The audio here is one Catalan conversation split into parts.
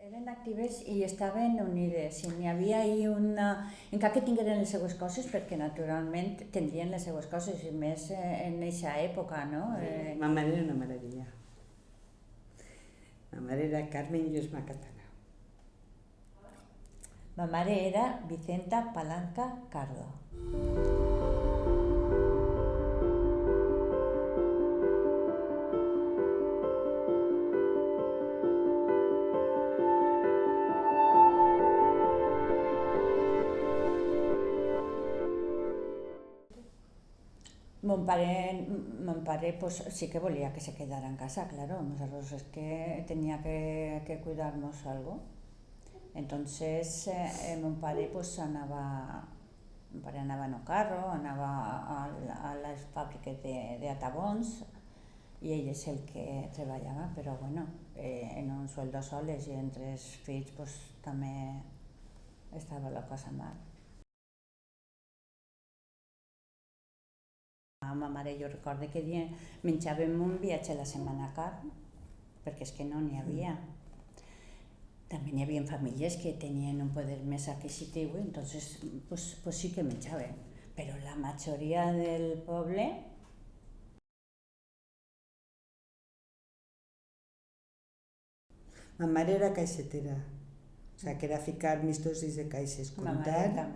Eren actives i estaven unides, i n'hi havia una... encara que tingueren les seues coses, perquè naturalment tindrien les seues coses, i més en aquesta època, no? Ma mare era una meravella. Ma mare era Carmen Lluesma Catana. Ma mare era Vicenta Palanca Cardo. Mon pare pues, sí que volia que se quedara en casa, claro, nosotros es que tenía que cuidarnos algo. Entonces, mon pare pues anava en un carro, anava a les fàbriques de atabons, i ell és el que treballava, però bueno, en un sueldo soles i en 3 fills pues, també estava la cosa mal. Ma mare jo recordo que menjàvem un viatge a la setmana carn, perquè és que no n'hi havia. També hi havia famílies que tenien un poder més adquisitiu, entonces pues sí que menjaven, però la majoria del poble... Ma mare era caixetera, o sea, que era ficar mis dosis de caixes, comptar,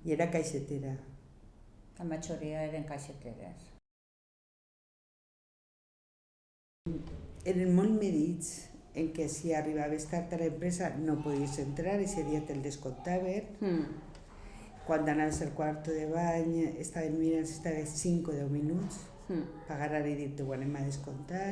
i era caixetera. La majoria eren caixeteres. Eren molt medits en què si arribaves tard a l'empresa no podies entrar, ese dia te'l descomptaven. Quan anaves al quarto de bany estaven mirant si estaves 5 o 10 minuts, pagar ara i dir-te ho anem a descomptar.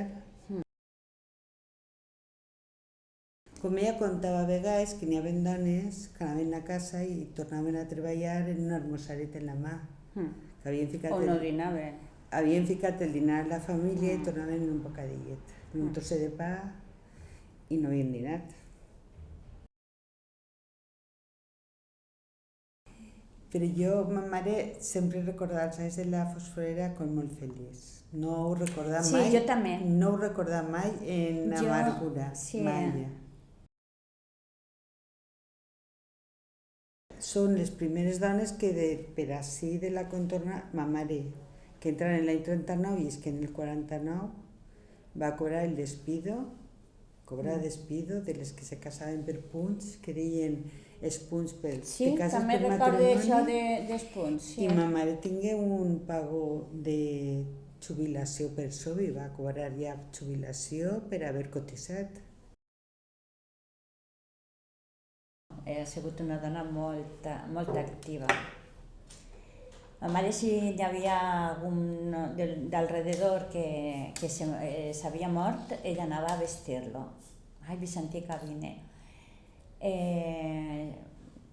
Com ella contava a vegades que n'hi havia dones que anaven a casa i tornaven a treballar en un almossaret en la mà. Que O no dinaven. Havien ficat el dinar a la família i tornaven en un bocadillet, en un trosset de pa, i no havien dinat. Però jo, ma mare, sempre recordava els anys de la fosforera com molt feliç. No ho recordava mai. Sí, jo també. No ho recordava mai en amargura, mai. Són les primeres dones que per ací de la contorna, ma mare, que entren en l'any 39 i és que en el 49 va cobrar el despido, de les que se casaven per punts, que deien els punts per Sí, cases també per recordo matrimoni. això dels punts. Sí. I ma mare tingué un pago de jubilació per això i va cobrar ja jubilació per haver cotitzat. Ha sigut una dona molt activa. Ma mare, si hi havia algun d'alrededor que s'havia mort, ella anava a vestir-lo. Ai, Vicentico, vine.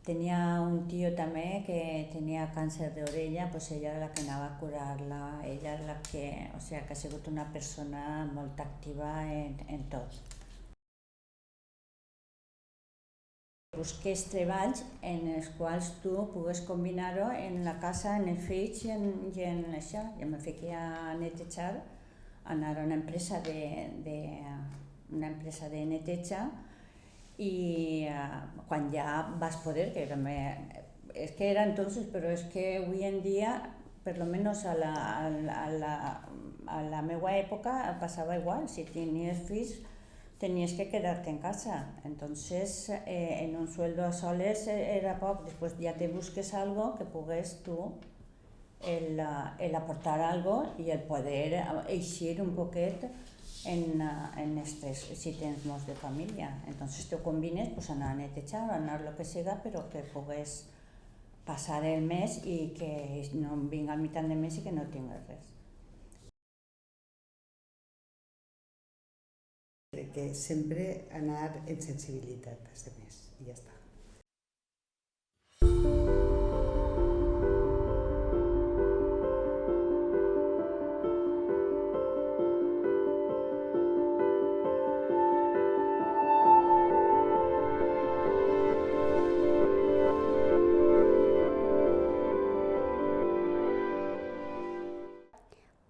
Tenia un tio també que tenia càncer d'orella, pues ella era la que anava a curar-la, ella era la que... O sigui, que ha sigut una persona molt activa en tot. Busqués treballs en els quals tu pogués combinar-ho en la casa, en els fills i en això. Jo me fiqué a netejar, anar a una empresa de neteja i quan ja vas poder, que és que era entonces, però és que avui en dia, per lo menos a la meva època, passava igual. Si tenies fills, tenías que quedarte en casa, entonces en un sueldo a soles era poc, després ja te busques algo que pugues tu el aportar algo i el poder eixir un poquet en estos, si tens molts de família. Entonces te combines, pues anar a netejar, anar lo que siga, però que pugues passar el mes i que no vinga al mitjà de mes i que no tingues res. Que sempre anar en sensibilitat als demés i ja està.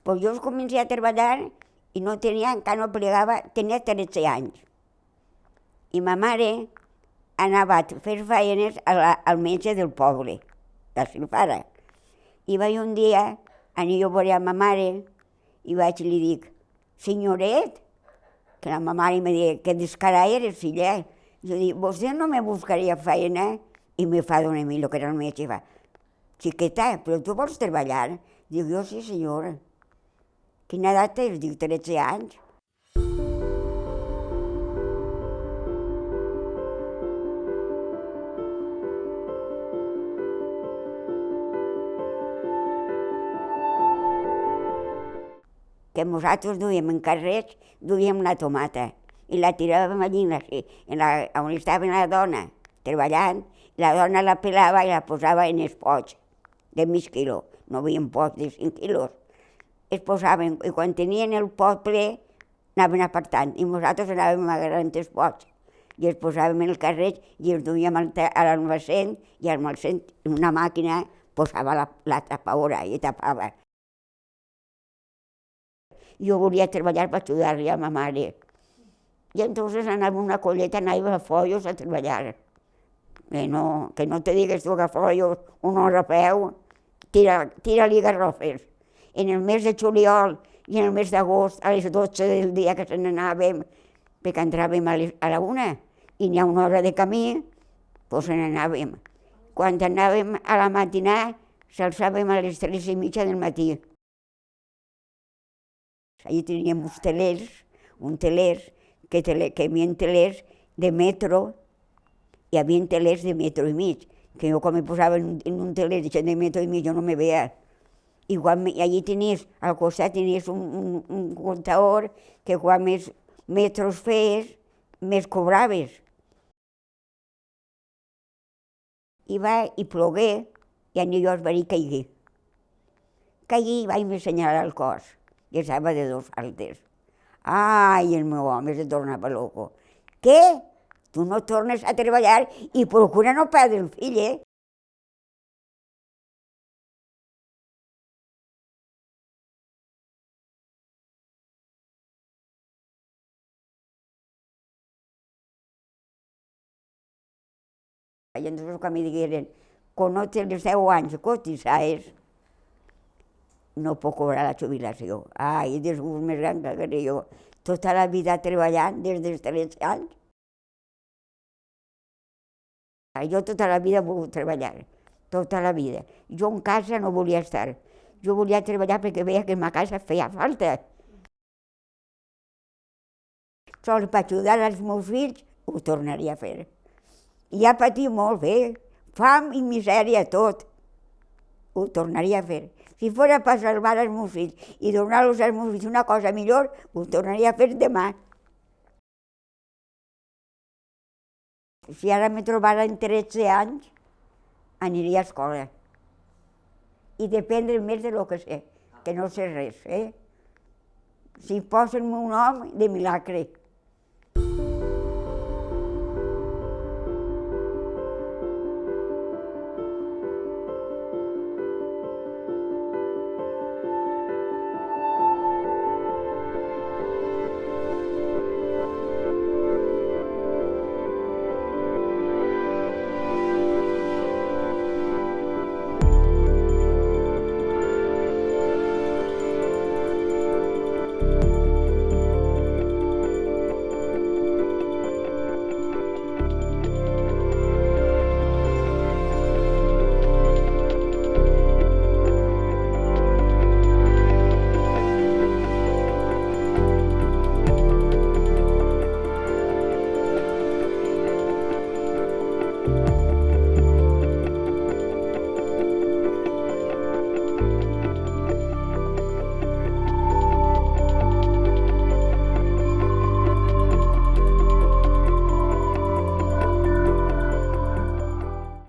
Pues jo comencé a treballar i no tenia, encara no plegava, tenia 13 anys. I ma mare anava a fer feines al metge del poble, de Silfara. I vaig un dia anar jo a veure a ma mare i li dic, senyoret, que la ma mare em deia, que descarada eres, filla. Jo dic, vostè no me buscaria feina? I me fa donar a mi el que era el metge. Va, xiqueta, però tu vols treballar? Dic, jo sí, senyora. Quina edat tens? Dic, 13 anys. Que nosaltres duíem en carrers, duíem una tomata i la tiràvem allí on estava la dona treballant, la dona la pelava i la posava en els pots de mig quilo, no havia pots de 5 quilos. Es posaven, i quan tenien el pot ple, anaven apartant, i nosaltres anàvem agarrant els pots, i els posàvem en el carrer i els duíem a l'almacén, i al almacén una màquina posava la tapadora i tapava. Jo volia treballar per ajudar-li a ma mare. I entonces anava una colleta, anava a Follos a treballar. Que no te digues tu que a Follos una hora a peu, tira-li garrofes. En el mes de juliol i en el mes d'agost, a les 12 del dia que se n'anàvem, perquè entràvem a la 1 i n'hi ha una hora de camí, doncs se n'anàvem. Quan anàvem a la matinà, s'alçàvem a les 3:30 del matí. Allí teníem uns telers, que hi havia telers de metro, hi havia telers de metro i mig, que jo quan me posava en un teler de metro i mig jo no me veia. I allí tenies, al costat tenies un comptador que quan més metros feies, més cobraves. I plogué, i a jo es va dir caigui. Caigui i vaig assenyalar el cos. I estava de 2 faltes. Ai, el meu home se tornava loco. Què? Tu no tornes a treballar i procura no perdre el fill, eh? I entonces quan me digueren, quan no tens 10 anys cotitzades, no puc cobrar la jubilació. Ai, disgust més gran que era jo. Tota la vida treballant, des dels 13 anys. Jo tota la vida he volgut treballar, tota la vida. Jo en casa no volia estar. Jo volia treballar perquè veia que en ma casa feia falta. Sols per ajudar els meus fills ho tornaria a fer. I ja patit molt bé, fam i misèria, tot. Ho tornaria a fer. Si fos per salvar els meus fills i donar-los als meus fills una cosa millor, ho tornaria a fer demà. Si ara me trobara en 13 anys, aniria a escola. I dependre més de lo que sé, que no sé res, eh? Si posen el meu nom, de milagre.